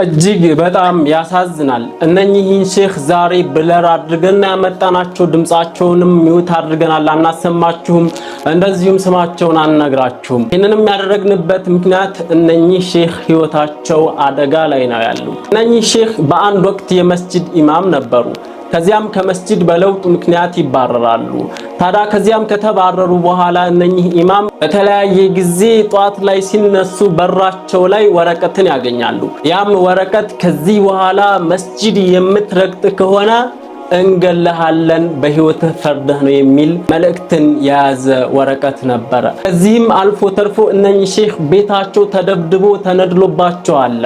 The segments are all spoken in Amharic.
እጅግ በጣም ያሳዝናል። እነኚህን ሼክ ዛሬ ብለር አድርገን ያመጣናቸው ድምጻቸውንም ሚውት አድርገናል አናሰማችሁም፣ እንደዚሁም ስማቸውን አንነግራችሁም። ይህንንም ያደረግንበት ምክንያት እነኚህ ሼክ ህይወታቸው አደጋ ላይ ነው ያሉት። እነኚህ ሼክ በአንድ ወቅት የመስጂድ ኢማም ነበሩ። ከዚያም ከመስጂድ በለውጥ ምክንያት ይባረራሉ። ታዲያ ከዚያም ከተባረሩ በኋላ እነኚህ ኢማም በተለያየ ጊዜ ጧት ላይ ሲነሱ በራቸው ላይ ወረቀትን ያገኛሉ። ያም ወረቀት ከዚህ በኋላ መስጂድ የምትረግጥ ከሆነ እንገለሃለን በህይወትህ ፈርደህ ነው የሚል መልእክትን የያዘ ወረቀት ነበረ። ከዚህም አልፎ ተርፎ እነኚህ ሼክ ቤታቸው ተደብድቦ ተነድሎባቸዋል።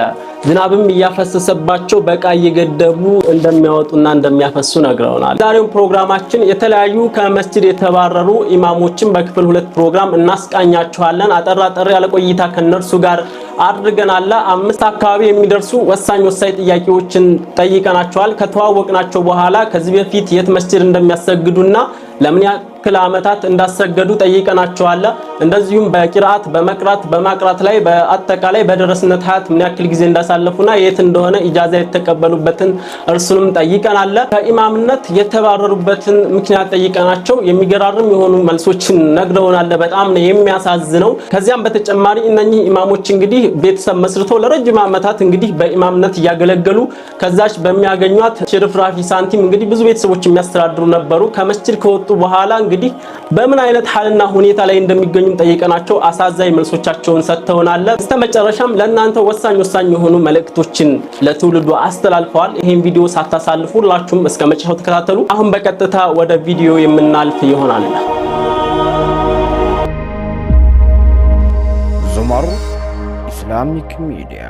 ዝናብም እያፈሰሰባቸው በቃ እየገደቡ እንደሚያወጡና እንደሚያፈሱ ነግረውናል። ዛሬው ፕሮግራማችን የተለያዩ ከመስጂድ የተባረሩ ኢማሞችን በክፍል 2 ፕሮግራም እናስቃኛችኋለን። አጠር ያለ ቆይታ ከነርሱ ጋር አድርገናል። 5 አካባቢ የሚደርሱ ወሳኝ ጥያቄዎችን ጠይቀናቸዋል። ከተዋወቅናቸው በኋላ ከዚህ በፊት የት መስጂድ እንደሚያሰግዱና ለምን ያክል ዓመታት እንዳሰገዱ ጠይቀናቸዋል። እንደዚሁም በቂራአት በመቅራት በማቅራት ላይ በአጠቃላይ በደረስነት ሀያት ምን ያክል ጊዜ እንዳሳለፉና የት እንደሆነ ኢጃዛ የተቀበሉበትን እርሱንም ጠይቀናል። ከኢማምነት የተባረሩበትን ምክንያት ጠይቀናቸው የሚገራርም የሆኑ መልሶችን ነግረውናል። በጣም ነው የሚያሳዝነው። ከዚያም በተጨማሪ እነኚህ ኢማሞች እንግዲህ ቤተሰብ መስርተው ለረጅም ዓመታት እንግዲህ በኢማምነት እያገለገሉ ከዛች በሚያገኙት ሽርፍራፊ ሳንቲም እንግዲህ ብዙ ቤተሰቦች የሚያስተዳድሩ ነበሩ። ከመስጂድ ከወጡ በኋላ እንግዲህ በምን አይነት ሐልና ሁኔታ ላይ እንደሚገኙ ጠይቀናቸው አሳዛኝ መልሶቻቸውን ሰጥተውናል። በስተመጨረሻም ለእናንተ ወሳኝ የሆኑ መልእክቶችን ለትውልዱ አስተላልፈዋል። ይሄን ቪዲዮ ሳታሳልፉ ሁላችሁም እስከ መጨረሻው ተከታተሉ። አሁን በቀጥታ ወደ ቪዲዮ የምናልፍ ይሆናል። ዙመር ኢስላሚክ ሚዲያ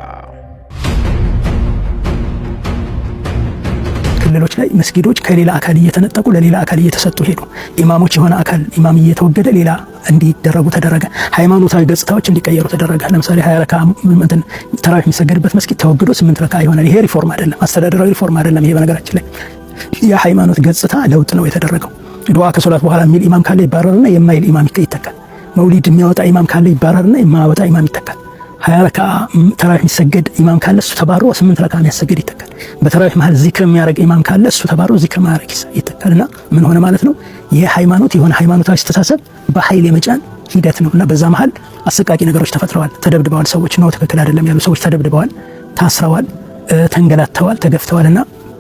ክልሎች ላይ መስጊዶች ከሌላ አካል እየተነጠቁ ለሌላ አካል እየተሰጡ ሄዱ። ኢማሞች የሆነ አካል ኢማም እየተወገደ ሌላ እንዲደረጉ ተደረገ። ሃይማኖታዊ ገጽታዎች እንዲቀየሩ ተደረገ። ለምሳሌ 20 ረካ ተራዊህ የሚሰገድበት መስጊድ ተወግዶ 8 ረካ ይሆናል። ይሄ ሪፎርም አይደለም፣ አስተዳደራዊ ሪፎርም አይደለም። ይሄ በነገራችን ላይ የሃይማኖት ገጽታ ለውጥ ነው የተደረገው። ዱዓ ከሶላት በኋላ የሚል ኢማም ካለ ይባረርና የማይል ኢማም ይተካል። መውሊድ የሚያወጣ ኢማም ካለ ይባረርና የማያወጣ ኢማም ይተካል። 20 ረካ ተራዊህ የሚሰገድ ኢማም ካለ እሱ ተባሮ 8 ረካ የሚያሰግድ ይተካል። በተራዊህ መሃል ዚክር የሚያደርግ ኢማም ካለ እሱ ተባሮ ዚክር ማድረግ ይተካልና ምን ሆነ ማለት ነው? የሃይማኖት የሆነ ሃይማኖታዊ አስተሳሰብ በኃይል የመጫን ሂደት ነውና በዛ መሃል አሰቃቂ ነገሮች ተፈጥረዋል። ተደብድበዋል። ሰዎች ነው ትክክል አይደለም ያሉ ሰዎች ተደብድበዋል፣ ታስረዋል፣ ተንገላተዋል፣ ተገፍተዋልና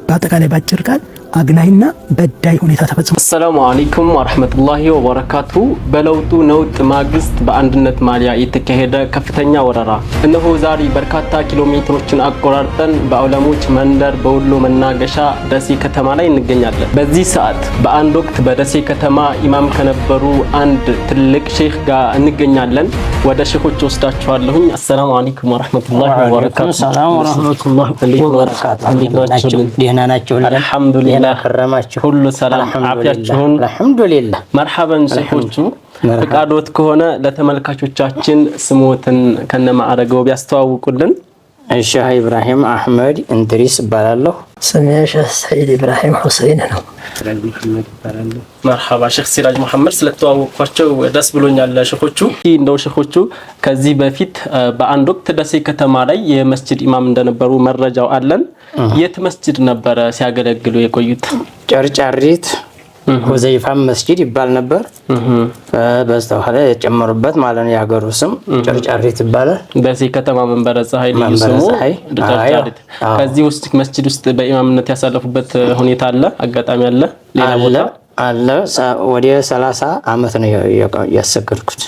በአጠቃላይ ባጭር ቃል አግላይና በዳይ ሁኔታ ተፈጽሟል። አሰላሙ አለይኩም ወራህመቱላሂ ወበረካቱ። በለውጡ ነውጥ ማግስት በአንድነት ማሊያ የተካሄደ ከፍተኛ ወረራ እነሆ ዛሬ በርካታ ኪሎ ሜትሮችን አቆራርጠን በዑለሞች መንደር በወሎ መናገሻ ደሴ ከተማ ላይ እንገኛለን። በዚህ ሰዓት በአንድ ወቅት በደሴ ከተማ ኢማም ከነበሩ አንድ ትልቅ ሼክ ጋር እንገኛለን። ወደ ሼኮች ወስዳችኋለሁ። አሰላሙ አለይኩም ወራህመቱላሂ ወበረካቱ። ሰላም ወራህመቱላሂ ወበረካቱ። ደህና ናችሁ? አልሐምዱሊላህ ከረማችሁ ሁሉ ሰላም አፍያችሁን? አልሐምዱሊላህ መርሐበን። ሼኮቹ ፍቃዶት ከሆነ ለተመልካቾቻችን ስሞትን ከነማዕረገው ቢያስተዋውቁልን። ሼህ ኢብራሂም አህመድ እንድሪስ እባላለሁ። ስሜ ሼህ ሰዒድ ኢብራሂም ሁሰይን ነው። መርሐባ ሼህ ሲራጅ መሐመድ፣ ስለተዋወቅኳቸው ደስ ብሎኛል። ሼኾቹ እንደው ሼኾቹ ከዚህ በፊት በአንድ ወቅት ደሴ ከተማ ላይ የመስጂድ ኢማም እንደነበሩ መረጃው አለን። የት መስጂድ ነበረ ሲያገለግሉ የቆዩት? ጨርጨሪት ሁዘይፋ መስጂድ ይባል ነበር። በስተኋላ የጨመሩበት ማለት ነው የሀገሩ ስም ጨርጨሪት ይባላል። ደሴ ከተማ መንበረ ፀሐይ ልዩ ስሙ ጨርጨሪት። ከዚህ ውስጥ መስጂድ ውስጥ በኢማምነት ያሳለፉበት ሁኔታ አለ? አጋጣሚ አለ? ሌላ ቦታ አለ? ወደ 30 ዓመት ነው ያሰገድኩት።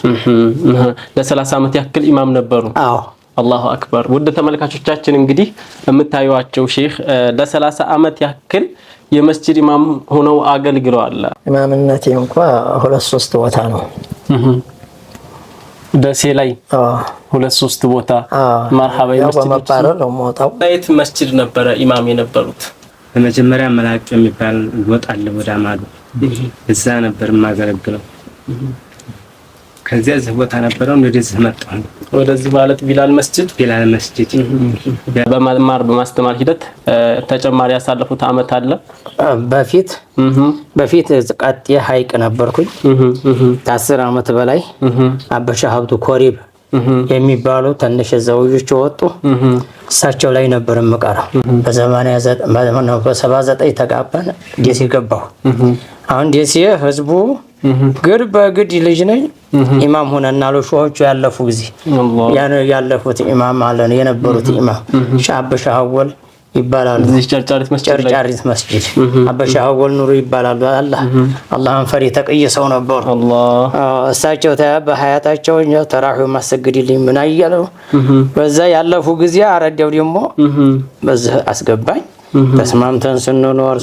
ለ30 ዓመት ያክል ኢማም ነበሩ? አዎ። አላሁ አክበር። ውድ ተመልካቾቻችን እንግዲህ የምታዩዋቸው ሼህ ለ30 ዓመት ያክል የመስጂድ ኢማም ሆነው አገልግለዋል። ኢማምነቴ እንኳን 2-3 ቦታ ነው ደሴ ላይ 2-3 ቦታ። መርሐባ። መስጂድ መባረር ነው ሞታው። የት መስጂድ ነበረ ኢማም የነበሩት? በመጀመሪያ መላቅ የሚባል ወጣለ ወደ አማዱ እዛ ነበር ማገለግለው። ከዚያ እዚህ ቦታ ነበረው ወደዚህ መጣሁ። ወደዚህ ማለት ቢላል መስጂድ በመማር በማስተማር ሂደት ተጨማሪ ያሳለፉት አመት አለ? በፊት ቀጥ የሐይቅ ነበርኩኝ 10 አመት በላይ። አበሻ ሀብቱ ኮሪብ የሚባሉ ትንሽ ዘውጆች ወጡ። እሳቸው ላይ ነበር የምቀረው። በ79 ተጋባን፣ ደሴ ገባሁ። አሁን ደሴ ህዝቡ ግር በግድ ልጅ ነኝ ኢማም ሆነና ለሾሆቹ ያለፉ ጊዜ ያለፉት ኢማም አለ የነበሩት ኢማም ሻብሻወል ይባላሉ። ጨርጫሪት መስጂድ አበሻወል ኑሩ ይባላሉ። አላህን ፈሪ ተቀየሰው ነበር። እሳቸው በሀያታቸው ተራሁ ማሰግድልኝ ምን አያለው በዛ ያለፉ ጊዜ አረደው ደግሞ በዛ አስገባኝ። ተስማምተን ስንኖር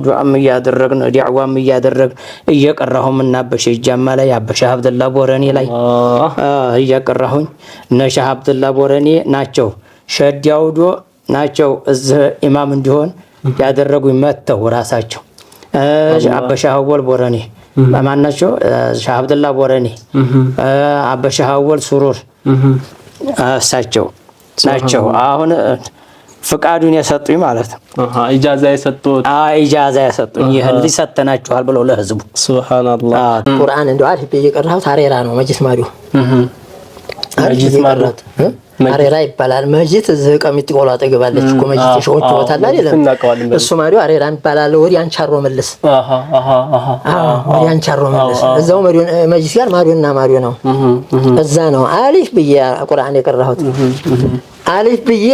ዱዓም እያደረግን ዲዕዋም እያደረግን እየቀራሁም እና በሸጃማ ላይ አበሻ አብደላ ቦረኔ ላይ እየቀራሁኝ ነሻ አብደላ ቦረኔ ናቸው ሸዲያውዶ ናቸው እዚህ ኢማም እንዲሆን ያደረጉኝ መተው ራሳቸው አበሻወል ቦረኔ ማናቸው ሻህ አብደላ ቦረኔ አበሻወል ሱሩር እሳቸው ናቸው። አሁን ፍቃዱን የሰጡኝ ማለት ነው። ኢጃዛ የሰጡት ኢጃዛ የሰጡኝ ይሄን ሊሰተናችኋል ብለው ለህዝቡ ሱብሃንአላህ። ቁርአን እንደው አሪፍ የቀራሁት አሬራ ነው መጅሊስ ማዲው መጅሊስ ማራት አሬራ ይባላል። መጅሊስ እዚህ ቀሚት ቆላ አጠገባለች እኮ መጅሊስ ሾዎች ወታላ አይደለም እሱ ማዲው አሬራ ይባላል። ወዲ አንቻሮ መልስ ወዲ አንቻሮ መልስ እዛው መጅሊስ ጋር ማዲውና ማዲው ነው እዛ ነው። አሊፍ ብዬ ቁርአን የቀራሁት አሊፍ ብዬ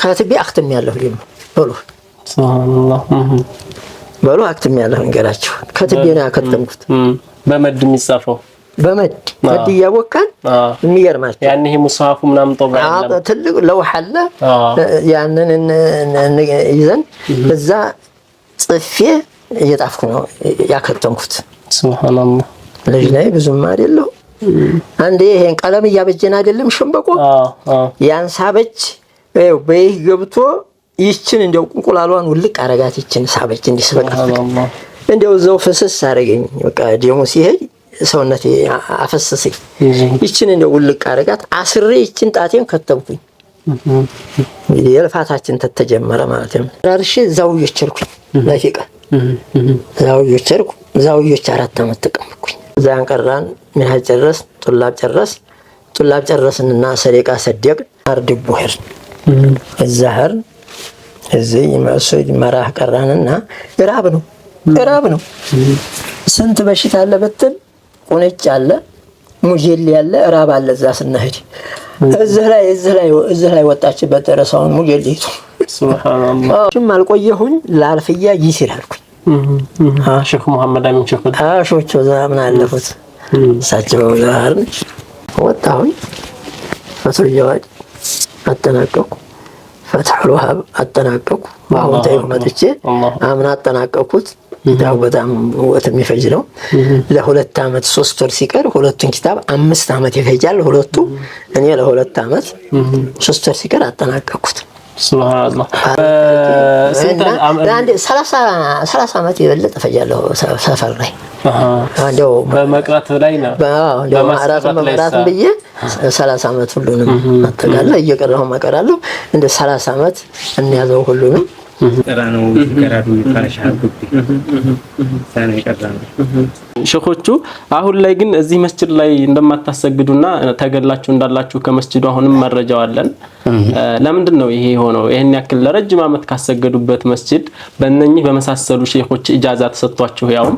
ካትቤ አክተም ያለው ልጅ በሉ ሱብሃንአላህ በሉ አክተም ያለው እንገራችሁ ካትቤ ነው ያከተምኩት። በመድ የሚጻፈው በመድ መድ ያወካን የሚገርማችሁ ያን ይሄ ሙስሐፉ ምናምን ጦባ አይደለም ትልቅ ለውሐ አለ ያንን ይዘን እዛ ጽፌ እየጣፍኩ ነው ያከተምኩት። ሱብሃንአላህ ልጅ ላይ ብዙም አይደለው አንዴ ይሄን ቀለም እያበጀን አይደለም ሸምበቆ ያን ሳበች በይህ ገብቶ ይችን እንደው ቁንቁላሏን ውልቅ አረጋት ይችን ሳበች እንዲስበቃት እንደው ዘው ፍስስ አረገኝ። በቃ ደሙ ሲሄድ ሰውነቴ አፈሰሰኝ። ይችን እንደው ውልቅ አረጋት አስሬ ይችን ጣቴን ከተብኩኝ። የልፋታችን ተተጀመረ ማለት ነው። ራርሽ ዛውዮች ቸርኩኝ ለፊቃ ዛውዮች ቸርኩ ዛውዮች 4 አመት ተቀምኩኝ። ዛን ቀራን ምንሃ ጨረስ ጡላብ ጨረስንና ሰሪቃ ሰደቅ አርድቡ ሄር الزهر እዚህ መስጂድ መራህ ቀራንና ራብ ነው ስንት በሽታ አለ በትል ቁንጭ አለ ሙጀል ያለ ራብ አለ። እዛ ስንሄድ እዚህ ላይ ወጣችበት ደረሰውን ሙጀሊቱ ሱብሃንአላህ ጅም አልቆየሁኝ ላልፍያ ይሲር አልኩኝ። ሼክ መሐመድ አሚን ሼክ ሾቾ ዘመን አለፉት ሳቸው ዛር ወጣሁኝ። ፈትል ጀዋድ አጠናቀቁ ፈትህ الوهاب አጠናቀቁ። አሁን ታይሁ መጥቼ አምና አጠናቀቁት። ዳው በጣም ወጥ የሚፈጅ ነው። ለ2 አመት 3 ወር ሲቀር ሁለቱን ኪታብ 5 አመት ይፈጃል። ሁለቱ እኔ ለ2 አመት 3 ወር ሲቀር አጠናቀቁት። ሱብሃንአላህ አንዴ 30 አመት የበለጠ ፈጃለሁ ሰፈር ላይ እንደው በመቅራት ላይ ነው በመቅራት ብዬ 30 አመት ሁሉንም አጠቃላይ እየቀራሁ መቀራለሁ እንደ 30 አመት እንያዘው ሁሉንም ቀራነው ቀራዱ ይፋሻል ሳኔ ቀራነው ሸኾቹ አሁን ላይ ግን እዚህ መስጂድ ላይ እንደማታሰግዱና ተገላችሁ እንዳላችሁ ከመስጂዱ አሁንም መረጃው አለን። ለምንድን ነው ይሄ ሆነው? ይሄን ያክል ለረጅም አመት ካሰገዱበት መስጂድ በእነኚህ በመሳሰሉ ሼኾች ኢጃዛ ተሰጥቷችሁ ያውም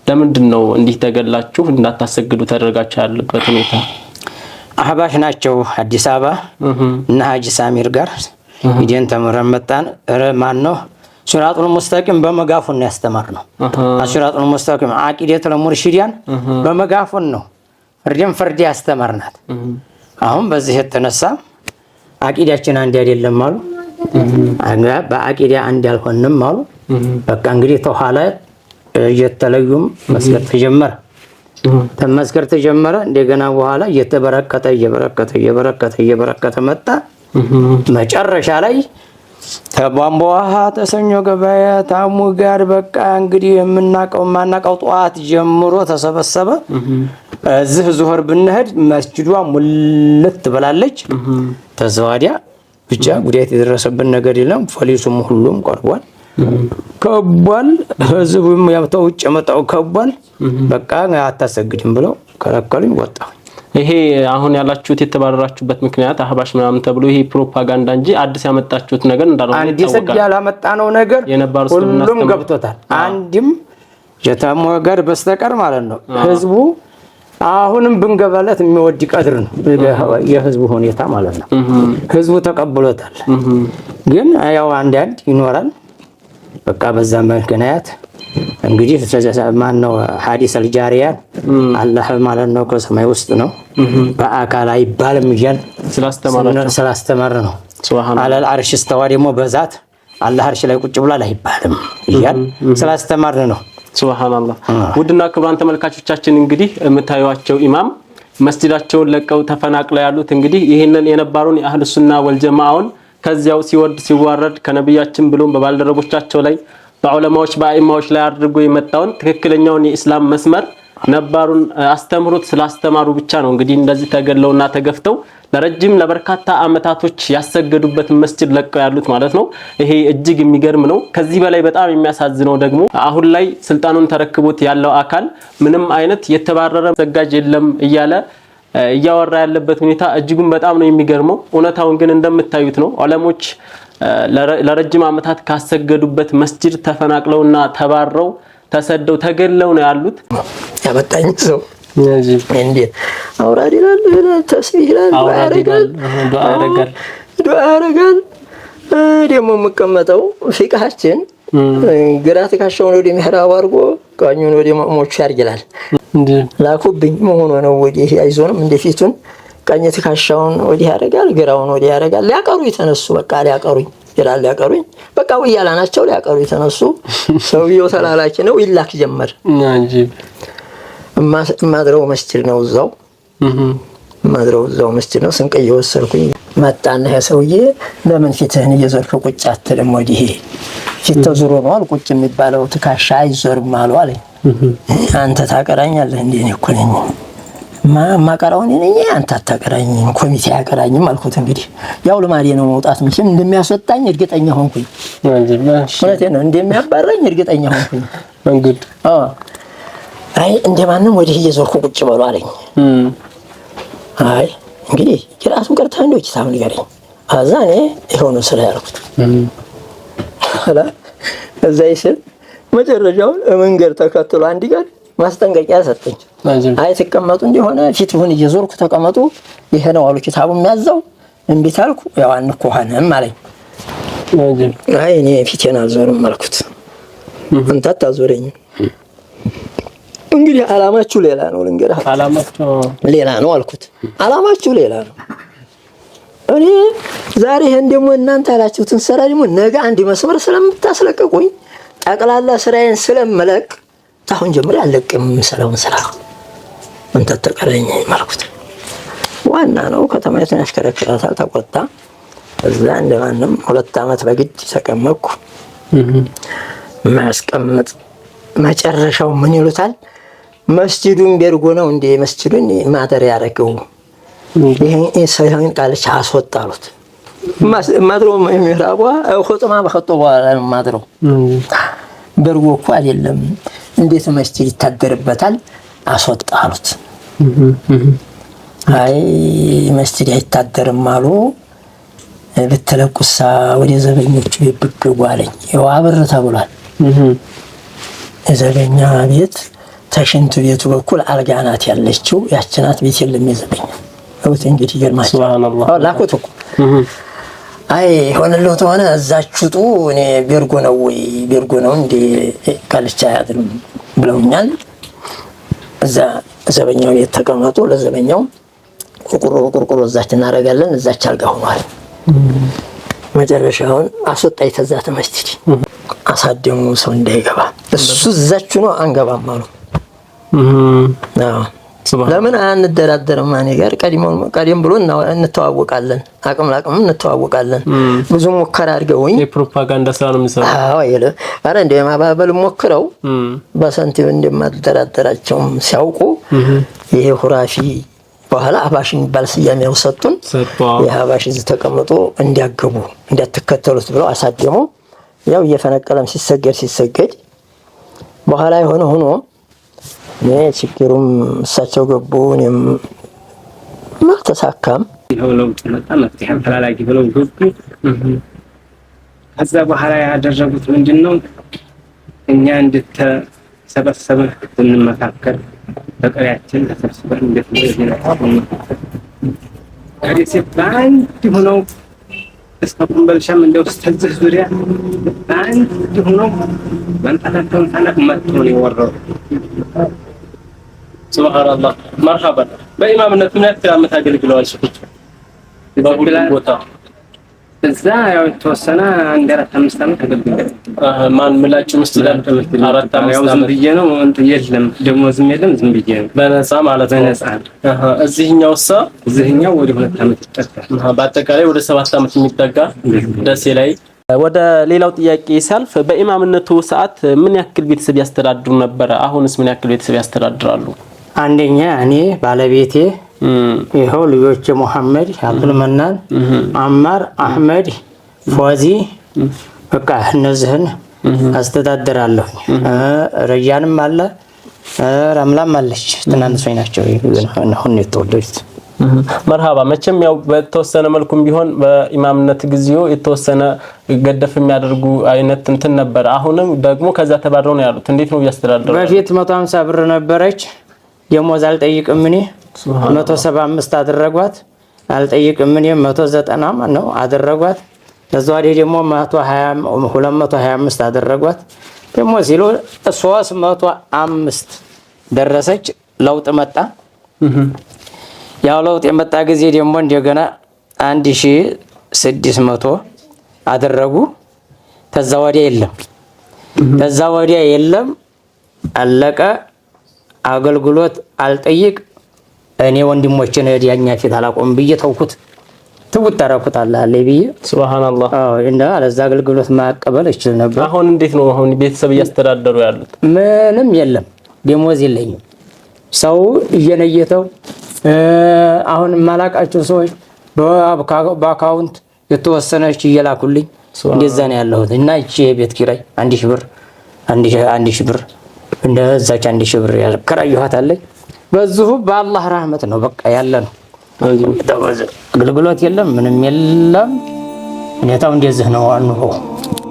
ለምንድን ነው እንዲህ ተገላችሁ እንዳታሰግዱ ተደርጋችሁ ያለበት ሁኔታ? አህባሽ ናቸው አዲስ አበባ እና ሀጂ ሳሚር ጋር ሂደን ተመረን መጣን። ማን ነው ሱራቱል ሙስተቂም በመጋፉን ያስተማርነው። ሱራቱል ሙስተቂም አቂደቱል ሙርሺዲያን በመጋፉን ነው ፍርድ ያስተማርናት። አሁን በዚህ የተነሳ አቂዳችን አንድ አይደለም አሉ። በአቂዳ አንድ ያልሆንም አሉ። በቃ እንግዲህ ተኋላ እየተለዩም መስገድ ተጀመረ። እንደገና በኋላ እየበረከተ መጣ። መጨረሻ ላይ ተቧንቧ ተሰኞ ገበያ ታሙ ጋር በቃ እንግዲህ ማናቀው ጧት ጀምሮ ተሰበሰበ። እዚህ ዙህር ብንሄድ መስጂዷ ሙልት ብላለች። ተዘዋዲያ ብቻ ጉዳት የደረሰብን ነገር የለም። ፖሊሱም ሁሉም ቀርቧል፣ ከቧል። ህዝቡም ያው ተውጭ መጣው ከቧል። በቃ አታሰግድም ብለው ከለከሉኝ። ወጣሁ። ይሄ አሁን ያላችሁት የተባረራችሁበት ምክንያት አህባሽ ምናምን ተብሎ ይሄ ፕሮፓጋንዳ እንጂ አዲስ ያመጣችሁት ነገር እንዳልሆነ ይታወቃል። አዲስ ያላመጣነው ነገር ሁሉም ገብቶታል። አንድም የተሞገር በስተቀር ማለት ነው። ህዝቡ አሁንም ብንገባለት የሚወድ ቀድር ነው የህዝቡ ሁኔታ ማለት ነው። ህዝቡ ተቀብሎታል። ግን ያው አንዳንድ ይኖራል በቃ በዛ ምክንያት እንግዲህ ማን ነው ሐዲስ አልጃሪያን አላህ ማለት ነው ከሰማይ ውስጥ ነው በአካል አይባልም ይላል ስላስተማረ ነው። ሱብሃንአላህ አለል አርሽ استوى ደግሞ በዛት አላህ አርሽ ላይ ቁጭ ብሏል አይባልም ይላል ስላስተማረ ነው። ሱብሃንአላህ ውድና ክቡራን ተመልካቾቻችን እንግዲህ የምታዩዋቸው ኢማም መስጂዳቸውን ለቀው ተፈናቅለው ያሉት እንግዲህ ይሄንን የነባሩን የአህሉ ሱና ወልጀማዓውን ከዚያው ሲወርድ ሲዋረድ ከነብያችን ብሎም በባልደረቦቻቸው ላይ በዑለማዎች በአይማዎች ላይ አድርጎ የመጣውን ትክክለኛውን የኢስላም መስመር ነባሩን አስተምሩት ስላስተማሩ ብቻ ነው እንግዲህ እንደዚህ ተገለውና ተገፍተው ለረጅም ለበርካታ አመታቶች ያሰገዱበት መስጂድ ለቀው ያሉት ማለት ነው። ይሄ እጅግ የሚገርም ነው። ከዚህ በላይ በጣም የሚያሳዝነው ደግሞ አሁን ላይ ስልጣኑን ተረክቦት ያለው አካል ምንም አይነት የተባረረ ዘጋጅ የለም እያለ እያወራ ያለበት ሁኔታ እጅጉን በጣም ነው የሚገርመው። እውነታውን ግን እንደምታዩት ነው። ዑለሞች ለረጅም አመታት ካሰገዱበት መስጂድ ተፈናቅለውና ተባረው ተሰደው ተገለው ነው ያሉት። ያመጣኝ ሰው እንዴ አውራድ ይላል ተስቢህ ይላል ዱዓ ያረጋል ደግሞ መቀመጠው ፊቅሃችን ግራ ተካሻውን ወደ ምሕራብ አድርጎ ቀኙን ወደ ማእሞቹ ያርግላል። ላኩብኝ መሆኑ ነው ወዲህ አይዞንም እንደፊቱን ቀኝ ተካሻውን ወዲህ ያረጋል ግራውን ወዲህ ያረጋል። ሊያቀሩ የተነሱ በቃ ሊያቀሩኝ ይላል ሊያቀሩኝ በቃ ወያላ ናቸው ሊያቀሩ የተነሱ ሰውየው ተላላኪ ነው ይላክ ጀመር እንጂ ማድረው መስጂድ ነው እዛው ማድረው እዛው መስጂድ ነው። ስንቅ እየወሰድኩኝ መጣና ሰውዬ ለምን ፊትህን እየዘርክ ቁጭ አትልም ወዲህ ፊት ተዙሮ ነው ቁጭ የሚባለው ተካሻ አይዞርም አሉ አለኝ። አንተ ታቀራኛለህ እንዴ እኔ እኮ ነኝ ማቀራውን ነኝ አንተ አታቀራኝ ኮሚቴ ያቀራኝም አልኩት። እንግዲህ ያው ለማሪ ነው መውጣት ምንም እንደሚያስወጣኝ እርግጠኛ ሆንኩኝ። ማለት ነው እንደሚያባረኝ እርግጠኛ ሆንኩኝ። እንግዲህ አይ እንደማንም ወዲህ እየዞርኩ ቁጭ በሉ አለኝ። አይ እንግዲህ ራሱን ቀርታ እንደው ኪታብ ንገረኝ አዛኔ ይሄው ነው ስለ ያልኩት አላ እዛ ይስል መጨረሻውን መንገር ተከትሎ አንድ ጋር ማስጠንቀቂያ ሰጠኝ። አይ ተቀመጡ እንደሆነ ፊትሁን እየዞርኩ ተቀመጡ ይሄ ነው አሉ ኪታቡ የሚያዘው እንዴ ታልኩ ያው አንኮሃንም አለኝ። አይ እኔ ፊቴን አልዞርም አልኩት። አንተ አታዞረኝ እንግዲህ አላማችሁ ሌላ ነው ልንገርህ አላማችሁ ሌላ ነው አልኩት። አላማችሁ ሌላ ነው። እኔ ዛሬ እንደሞ እናንተ ያላችሁትን ስራ ደግሞ ነገ አንድ መስመር ስለምታስለቀቁኝ ጠቅላላ ስራዬን ስለምለቅ ታሁን ጀምሬ አለቅም ሰላውን ስራ አንተ ተቀረኝ ማልኩት። ዋና ነው ከተማይቱን ያሽከረክራታል ተቆጣ። እዛ እንደማንም 2 አመት በግድ ተቀመጥኩ። ማስቀመጥ መጨረሻው ምን ይሉታል መስጂዱን ቤርጎ ነው እንደ መስጂዱን ማደር ያረገው ይሄ ሰይጣን ቃልቻ አስወጣሉት። ማድሮ ምዕራቧ ኹጥማ በኸጠው ማድሮ ቤርጎ እኮ አይደለም እንዴት መስጂድ ይታደርበታል አስወጣሉት። አይ መስጂድ አይታደርም አሉ በተለቁሳ ወደ ዘበኞቹ ይብገቡ አለኝ። ያው አብር ተብሏል። ዘበኛ ቤት ተሽንት ቤቱ በኩል አልጋናት ያለችው ያችናት ቤት የለም የዘበኛ ወጥ እንግዲህ ይገርማል። ሱብሃንአላህ ላኩት እኮ አይ ሆነለው ተሆነ እዛችሁጡ እኔ ቤርጎ ነው ወይ ቤርጎ ነው እንዴ ካልቻ ያድርም ብለውኛል። እዛ ዘበኛው የተቀመጡ ለዘበኛው ቁርቁሩ እዛች እናረጋለን እዛች አልጋ ሆኗል። መጨረሻውን አስወጣይ ተዛተ መስጂድ አሳደሙ ሰው እንዳይገባ እሱ እዛች ነው አንገባም አሉ። ለምን አንደራደርም ማን ጋር ቀዲም ብሎ እንተዋወቃለን አቅም ላቅም እንተዋወቃለን። ብዙ ሙከራ አድርገውኝ የፕሮፓጋንዳ ስራ ነው የሚሰራው። አዎ ይለ አረ እንደማባበል ሞክረው በሰንቲም እንደማደራደራቸው ሲያውቁ ይሄ ሁራፊ በኋላ አህባሽ የሚባል ስያሜ ወሰጡን። የአህባሽ እዚህ ተቀምጦ እንዲያገቡ እንዲያተከተሉት ብለው አሳደሙ። ያው እየፈነቀለም ሲሰገድ በኋላ የሆነ ሆኖ ችግሩም እሳቸው ገቡ። እኔም ተሳካም። ይኸው ለውጥ መጣ። መፍትሄ አፈላላጊ ብለው ገቡ። ከዛ በኋላ ያደረጉት ምንድነው? እኛ እንድትሰበሰብን እንመካከር በቀሪያችን ተሰብስበን እንደዚህ ከደሴ በአንድ ሆነው እስከ ኮምቦልቻም እንደው እስከዚህ ዙሪያ በአንድ ሆነው መንጣታቸውን ታላቅ መጥቶ ነው የወረሩ። ሱብሃንአላህ። መርሐባ። በኢማምነት ምን ያክል ዓመት አገልግለዋል? በሁሉም ቦታ እዛ ያው የተወሰነ 4-5 ዓመት አገልግለዋል። ማን ምላጭ መስጊድ 4-5 ያው ዝም ብዬ ነው የለም ደሞዝም የለም ዝም ብዬ ነው በነፃ ማለት ነው። በነፃ እዚህኛው ወደ 2 ዓመት ይጠጋል። በአጠቃላይ ወደ 7 ዓመት የሚጠጋ ደሴ ላይ። ወደ ሌላው ጥያቄ ሲያልፍ በኢማምነቱ ሰዓት ምን ያክል ቤተሰብ ያስተዳድሩ ነበር? አሁንስ ምን ያክል ቤተሰብ ያስተዳድራሉ? አንደኛ እኔ ባለቤቴ ይኸው ልጆች መሐመድ፣ አብዱል መናን፣ አማር፣ አህመድ፣ ፎዚ በቃ እነዚህን አስተዳድራለሁ። ረያንም አለ ረምላም አለች። ትናንሾች ናቸው አሁን የተወለዱት። መርሃባ። መቼም ያው በተወሰነ መልኩም ቢሆን በኢማምነት ጊዜው የተወሰነ ገደፍ የሚያደርጉ አይነት እንትን ነበር። አሁንም ደግሞ ከዛ ተባረው ነው ያሉት። እንዴት ነው ያስተዳድራሉ? በፊት 150 ብር ነበረች። ደሞዝ አልጠይቅም እኔ 175 አደረጓት። አልጠይቅም እኔ 190 ነው አደረጓት። ከዛ ወዲህ ደግሞ 225 አደረጓት። ደግሞ ሲሉ 305 ደረሰች። ለውጥ መጣ። ያው ለውጥ የመጣ ጊዜ ደግሞ እንደገና 1600 አደረጉ። ከዛ ወዲያ የለም አለቀ። አገልግሎት አልጠይቅ እኔ ወንድሞችን ዲያኛ ፊት አላቆም ብዬ ተውኩት። ትውጣራኩት አላህ ለብዬ ሱብሃንአላህ። እና ለዛ አገልግሎት ማቀበል እችል ነበር። አሁን እንዴት ነው አሁን ቤተሰብ እያስተዳደሩ ያሉት? ምንም የለም፣ ደሞዝ የለኝም። ሰው እየነየተው አሁን ማላቃቸው ሰዎች በአካውንት የተወሰነች እየላኩልኝ እንደዛ ነው ያለሁት። እና እቺ የቤት ኪራይ 1000 ብር 1000 ብር እንደዛች 1000 ብር ያከራየኋት አለኝ። በዚሁ በአላህ ረህመት ነው በቃ ያለ ነው። አገልግሎት የለም፣ ምንም የለም። ሁኔታው እንደዚህ ነው አንሆ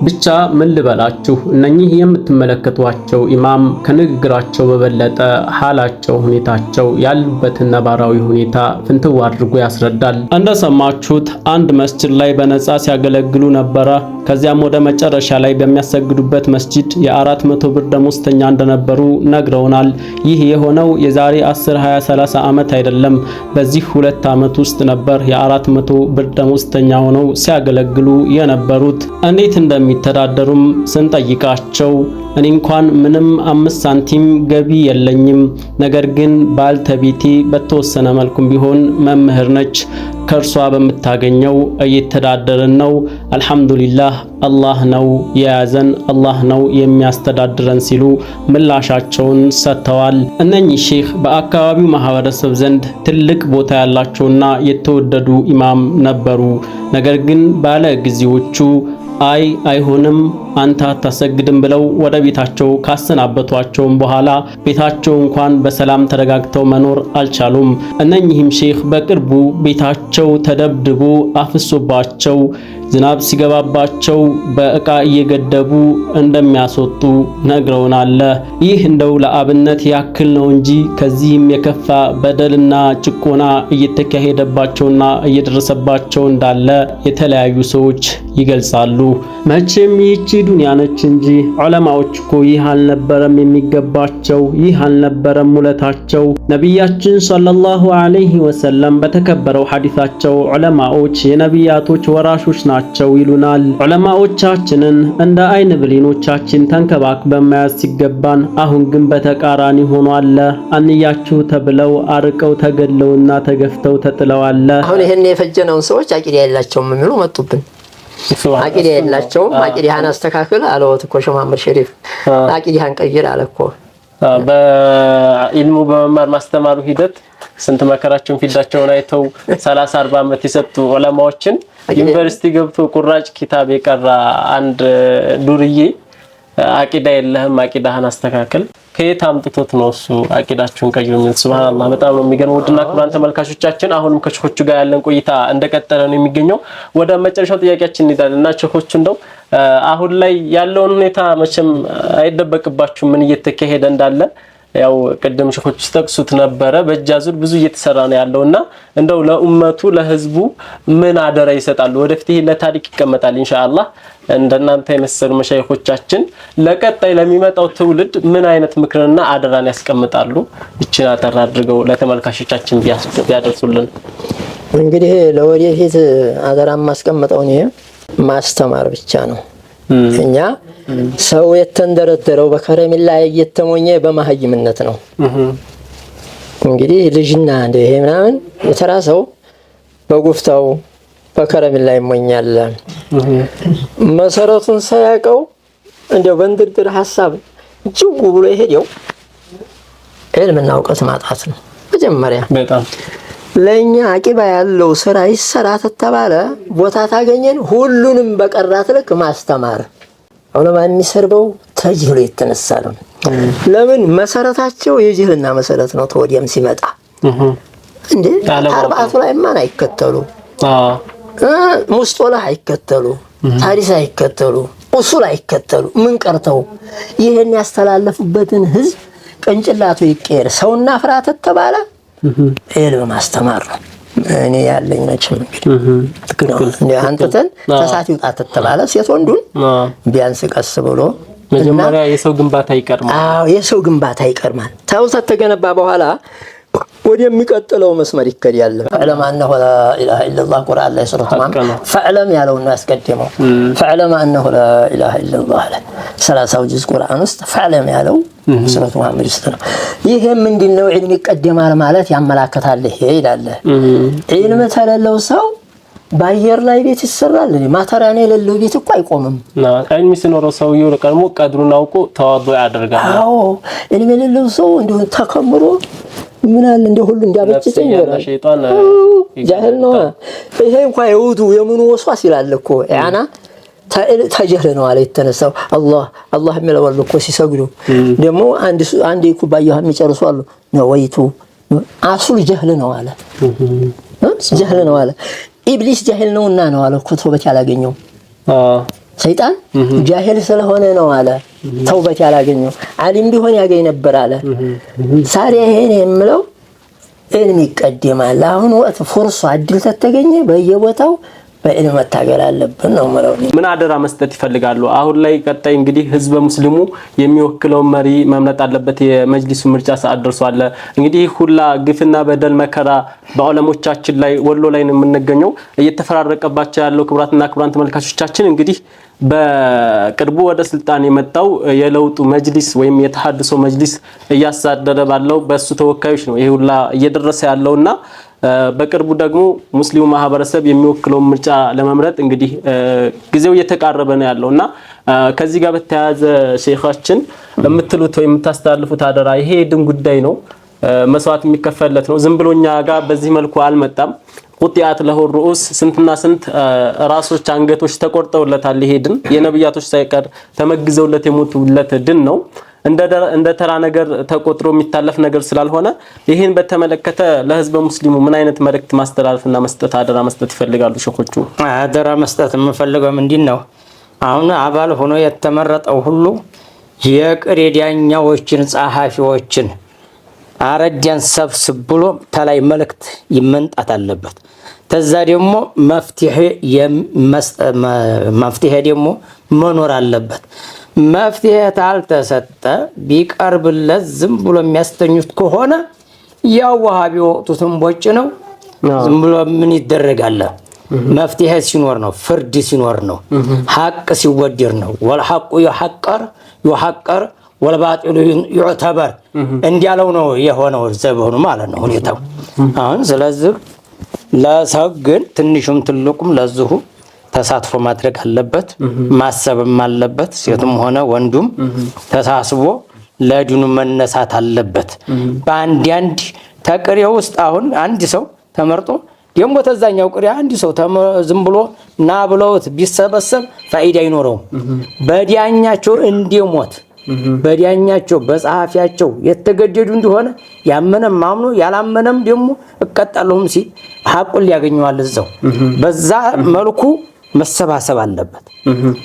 ብቻ ምን ልበላችሁ፣ እነኚህ የምትመለከቷቸው ኢማም ከንግግራቸው በበለጠ ሐላቸው፣ ሁኔታቸው ያሉበትን ነባራዊ ሁኔታ ፍንትው አድርጎ ያስረዳል። እንደሰማችሁት አንድ መስጂድ ላይ በነፃ ሲያገለግሉ ነበረ። ከዚያም ወደ መጨረሻ ላይ በሚያሰግዱበት መስጂድ የ400 ብር ደሞዝተኛ እንደነበሩ ነግረውናል። ይህ የሆነው የዛሬ 10፣ 20፣ 30 ዓመት አይደለም። በዚህ 2 ዓመት ውስጥ ነበር የ400 ብር ደሞዝተኛ ሆነው ሲያገለግሉ የነበሩት። እንዴት እንደሚተዳደሩም ስንጠይቃቸው እኔ እንኳን ምንም 5 ሳንቲም ገቢ የለኝም፣ ነገር ግን ባልተቤቴ በተወሰነ መልኩም ቢሆን መምህር ነች፣ ከርሷ በምታገኘው እየተዳደረን ነው። አልহামዱሊላህ አላህ ነው የያዘን፣ አላህ ነው የሚያስተዳድረን ሲሉ ምላሻቸውን ሰጥተዋል። እነኚህ ሼህ በአካባቢው ማህበረሰብ ዘንድ ትልቅ ቦታ ያላቸውና የተወደዱ ኢማም ነበሩ። ነገር ግን ባለ ጊዜዎቹ አይሆንም አንተ አታሰግድም ብለው ወደ ቤታቸው ካሰናበቷቸውም በኋላ ቤታቸው እንኳን በሰላም ተረጋግተው መኖር አልቻሉም። እነኚህም ሼህ በቅርቡ ቤታቸው ተደብድቦ አፍሶባቸው ዝናብ ሲገባባቸው በእቃ እየገደቡ እንደሚያስወጡ ነግረውናል። ይህ እንደው ለአብነት ያክል ነው እንጂ ከዚህም የከፋ በደልና ጭቆና እየተካሄደባቸውና እየደረሰባቸው እንዳለ የተለያዩ ሰዎች ይገልጻሉ። መቼም ይህች ዱንያ ነች እንጂ ዑለማዎች እኮ ይህ አልነበረም የሚገባቸው፣ ይህ አልነበረም ውለታቸው። ነቢያችን ሰለላሁ ዐለይሂ ወሰለም በተከበረው ሐዲሳቸው ዑለማዎች የነቢያቶች ወራሾች ናቸው ይሉናል። ዑለማዎቻችንን እንደ አይን ብሌኖቻችን ተንከባክበን መያዝ ሲገባን፣ አሁን ግን በተቃራኒ ሆኗል። አንያችሁ ተብለው አርቀው ተገለውና ተገፍተው ተጥለዋል። አሁን ይሄን የፈጀነውን ሰዎች አቂዳ የላቸውም የሚሉ መጡብን። አቂዳ የላቸውም። አቂዳህን አስተካክል አለውት እኮ ሸህ መሐመድ ሸሪፍ አቂዳህን ቀይር አለ እኮ። በኢልሙ በመማር ማስተማሩ ሂደት ስንት መከራቸውን ፊዳቸውን አይተው 30-40 ዓመት የሰጡ ዑለማዎችን ዩኒቨርሲቲ ገብቶ ቁራጭ ኪታብ የቀራ አንድ ዱርዬ አቂዳ የለህም አቂዳህን አስተካክል ከየት አምጥቶት ነው እሱ አቂዳችሁን ቀይሩ የሚል? ሱብሃንአላህ በጣም ነው የሚገርመው። ውድና ክቡራን ተመልካቾቻችን አሁንም ከሸኾቹ ጋር ያለን ቆይታ እንደቀጠለ ነው የሚገኘው። ወደ መጨረሻው ጥያቄያችን እንሄዳለን እና ሸኾቹ እንደው አሁን ላይ ያለውን ሁኔታ መቼም አይደበቅባችሁም ምን እየተካሄደ እንዳለ ያው ቀደም ሸኾቹ ተጠቅሱት ነበረ። በእጃዙር ብዙ እየተሰራ ነው ያለውና እንደው ለኡመቱ ለህዝቡ ምን አደራ ይሰጣሉ? ወደፊት ይሄ ለታሪክ ይቀመጣል ኢንሻአላህ። እንደናንተ የመሰሉ መሻይኾቻችን ለቀጣይ ለሚመጣው ትውልድ ምን አይነት ምክርና አደራን ያስቀምጣሉ? እቺን አጠር አድርገው ለተመልካቾቻችን ቢያደርሱልን። እንግዲህ ለወደፊት አደራ ማስቀምጠው ነው ማስተማር ብቻ ነው። እኛ ሰው የተንደረደረው በከረሚላ እየተሞኘ በመሀይምነት ነው። እንግዲህ ልጅና እንደ ይሄ ምናምን የተራሰው በጉፍታው በከረሚላ ይሞኛል። መሰረቱን ሳያውቀው እንደው በእንድርድር ሐሳብ ጅው ብሎ ይሄደው ዕልምና እውቀት ማጣት ነው። መጀመሪያ በጣም ለኛ አቂባ ያለው ስራ ይሰራ ተተባለ ቦታ ታገኘን ሁሉንም በቀራት ልክ ማስተማር ዑለማ የሚሰርበው ተጅህሎ የተነሳ ነው። ለምን መሰረታቸው የጅህልና መሰረት ነው። ተወዲያም ሲመጣ እንዴ አርባዓቱ ላይ ማን አይከተሉ ሙስጦላህ አይከተሉ ታሪስ አይከተሉ ኡሱል አይከተሉ ምን ቀርተው ይሄን ያስተላለፉበትን ህዝብ ቅንጭላቱ ይቀየር ሰውና ፍራተ ተባለ ዕልም ማስተማር ነው። እኔ ያለኝ ነችም እንግዲህ እንዴ አንተተን ተሳት ይውጣት ተባለ ሴት ወንዱን ቢያንስ ቀስ ብሎ መጀመሪያ የሰው ግንባታ ይቀርማል። አዎ የሰው ግንባታ ይቀርማል። ታውታ ተገነባ በኋላ ወደሚቀጥለው መስመር ይከዳል። ፈዕለም አነሁ ላ ኢላሃ ኢላላህ ቁርአን ላይ ሱረቱ ሙሐመድ ፈዕለም ያለው ነው ያስቀደመው። ፈዕለም አነሁ ላ ኢላሃ ኢላላህ አለ 30 ጁዝ ቁርአን ውስጥ ፈዕለም ያለው ሱረቱ ሙሐመድ ውስጥ ነው። ይሄ ምንድነው? ዒልም ይቀደማል ማለት ያመላክታል። ይሄ ይላል ዒልም ተለለው ሰው ባየር ላይ ቤት ይሰራል። ማተሪያን የሌለው ቤት እኮ አይቆምም። ዒልም ሲኖረው ሰውየው ለቀድሞ ቀድሩን አውቆ ተዋዶ ያደርጋል። አዎ ዒልም የሌለው ሰው እንደው ተከምሮ ምን አለ እንደ ሁሉ እንዲያበጭተኝ ይላል ሸይጣን ጃህል ነው። ይሄ እንኳን የውዱ የምኑ ወስዋስ ይላል እኮ ያና ተጀህል ነው አለ የተነሳው አላህ የሚለው እኮ ሲሰግዱ ደግሞ አንድ ኩባያ የሚጨርሱ አሉ ነው ወይቱ አሱል ጀህል ነው አለ ጀህል ነው አለ ኢብሊስ ጀህል ነውና ነው አለ እኮ ተውበት ያላገኘው ሰይጣን ጃሂል ስለሆነ ነው አለ ተውበት ያላገኘው ዓሊም ቢሆን ያገኝ ነበር አለ። ሳሪያ ይሄን የምለው ዕልም ይቀደማል። አሁን ወቅት ፍርሱ አድል ተተገኘ በየቦታው በዕልም መታገል አለብን ነው ማለት ነው። ምን አደራ መስጠት ይፈልጋሉ? አሁን ላይ ቀጣይ እንግዲህ ህዝበ ሙስሊሙ የሚወክለው መሪ መምረጥ አለበት። የመጅሊሱ ምርጫ ሰዓት ደርሷል። እንግዲህ ሁላ ግፍና በደል መከራ በዑለሞቻችን ላይ ወሎ ላይ ነው የምንገኘው እየተፈራረቀባቸው ያለው። ክቡራትና ክቡራን ተመልካቾቻችን እንግዲህ በቅርቡ ወደ ስልጣን የመጣው የለውጡ መጅሊስ ወይም የተሐድሶ መጅሊስ እያሳደረ ባለው በሱ ተወካዮች ነው ይሄ ሁላ እየደረሰ ያለውና በቅርቡ ደግሞ ሙስሊሙ ማህበረሰብ የሚወክለው ምርጫ ለመምረጥ እንግዲህ ጊዜው እየተቃረበ ነው ያለውና ከዚህ ጋር በተያያዘ ሼኻችን የምትሉት ወይ የምታስተላልፉት አደራ ይሄ ድን ጉዳይ ነው። መስዋዕት የሚከፈልለት ነው። ዝም ብሎኛ ጋር በዚህ መልኩ አልመጣም። ቁጥያት ለሁ ሩኡስ ስንትና ስንት ራሶች አንገቶች ተቆርጠውለታል። ይሄ ድን የነብያቶች ሳይቀር ተመግዘውለት የሞቱለት ድን ነው። እንደ ተራ ነገር ተቆጥሮ የሚታለፍ ነገር ስላልሆነ ይሄን በተመለከተ ለህዝበ ሙስሊሙ ምን አይነት መልእክት ማስተላለፍና መስጠት አደራ መስጠት ይፈልጋሉ ሸኾቹ? አደራ መስጠት የምፈልገው ምንድነው? አሁን አባል ሆኖ የተመረጠው ሁሉ የቅሬዳኛዎችን ጸሐፊዎችን አረጃን ሰብስብ ብሎ ተላይ መልእክት ይመንጣት አለበት። ተዛ ደግሞ መፍትሄ ደግሞ መኖር አለበት። መፍትሄ ታልተሰጠ ቢቀርብለት ዝም ብሎ የሚያስተኙት ከሆነ ያው ወሃቢ ወቅቱን ቦጭ ነው። ዝም ብሎ ምን ይደረጋል? መፍትሄ ሲኖር ነው፣ ፍርድ ሲኖር ነው፣ ሐቅ ሲወደር ነው። ወልሐቁ ይሐቀር ወልባጢሉ ይዕተበር እንዲያለው ነው የሆነው ዘበኑ ማለት ነው ሁኔታው። አሁን ስለዚህ ለሰው ግን ትንሹም ትልቁም ለዚሁ ተሳትፎ ማድረግ አለበት፣ ማሰብም አለበት። ሴቱም ሆነ ወንዱም ተሳስቦ ለዲኑ መነሳት አለበት። በአንድ ተቅሬ ውስጥ አሁን አንድ ሰው ተመርጦ ደግሞ ተዛኛው ቅሬ አንድ ሰው ዝም ብሎ ና ብለውት ቢሰበሰብ ፋይዳ አይኖረውም። በዲያኛቸው እንደሞት በዲያኛቸው በጸሐፊያቸው የተገደዱ እንደሆነ ያመነም ማምኖ ያላመነም ደግሞ እቀጣለሁም ሲል ሐቁን ሊያገኘዋል እዛው በዛ መልኩ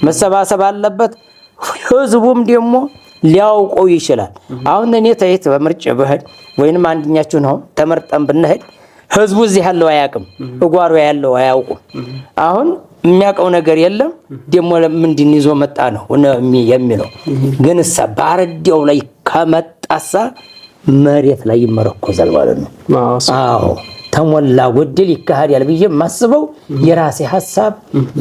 መሰባሰብ አለበት ህዝቡም ደግሞ ሊያውቀው ይችላል አሁን እኔ ተይት በምርጭ በህድ ወይንም አንድኛችሁ ነው ተመርጠን ብንሄድ ህዝቡ እዚህ ያለው አያውቅም እጓሩ ያለው አያውቁም አሁን የሚያውቀው ነገር የለም ደሞ ለምንድን ይዞ መጣ ነው የሚለው ግን ባረዲያው ላይ ከመጣሳ መሬት ላይ ይመረኮዛል ማለት ነው አዎ ተሞላ ጎድል ይካሄዳል ብዬ ማስበው የራሴ ሐሳብ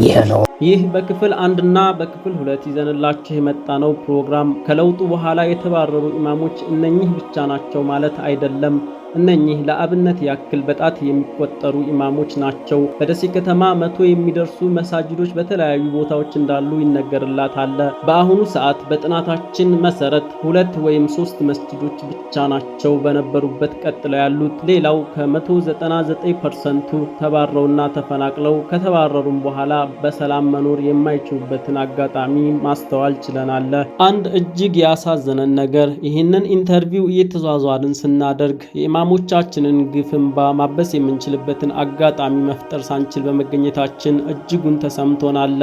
ይሄ ነው ይህ በክፍል 1 እና በክፍል 2 ይዘንላችሁ የመጣነው ፕሮግራም ከለውጡ በኋላ የተባረሩ ኢማሞች እነኚህ ብቻ ናቸው ማለት አይደለም እነኚህ ለአብነት ያክል በጣት የሚቆጠሩ ኢማሞች ናቸው በደሴ ከተማ 100 የሚደርሱ መሳጅዶች በተለያዩ ቦታዎች እንዳሉ ይነገርላታል በአሁኑ ሰዓት በጥናታችን መሰረት 2 ወይም 3 መስጂዶች ብቻ ናቸው በነበሩበት ቀጥለው ያሉት ሌላው ከ199% ተባረውና ተፈናቅለው ከተባረሩም በኋላ በሰላም መኖር የማይችሉበትን አጋጣሚ ማስተዋል ችለናል አንድ እጅግ ያሳዘነን ነገር ይህንን ኢንተርቪው እየተዟዟርን ስናደርግ ኢማሞቻችንን ግፍንባ ማበስ የምንችልበትን አጋጣሚ መፍጠር ሳንችል በመገኘታችን እጅጉን ተሰምቶናል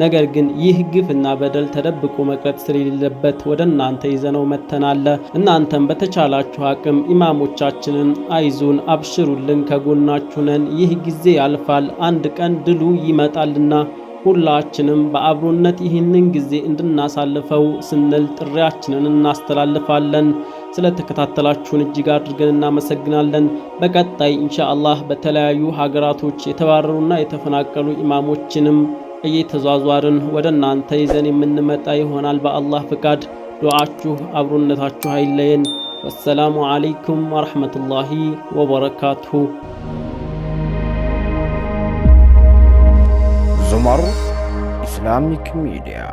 ነገር ግን ይህ ግፍና በደል ተደብቆ መቅረት ስለሌለበት ወደ እናንተ ይዘነው መተናል እናንተም በተቻላችሁ አቅም ኢማሞቻችንን አይዞን አብሽሩልን ከጎናችሁ ነን ይህ ጊዜ ያልፋል አንድ ቀን ድሉ ይመጣልና ሁላችንም በአብሮነት ይህንን ጊዜ እንድናሳልፈው ስንል ጥሪያችንን እናስተላልፋለን ስለተከታተላችሁን እጅግ አድርገን እናመሰግናለን በቀጣይ ኢንሻአላህ በተለያዩ ሀገራቶች የተባረሩና የተፈናቀሉ ኢማሞችንም እየተዟዟርን ወደ እናንተ ይዘን የምንመጣ ይሆናል በአላህ ፍቃድ ዱዓችሁ አብሮነታችሁ አይለየን ወሰላሙ አለይኩም ወራህመቱላሂ ወበረካቱሁ ዙመር ኢስላሚክ ሚዲያ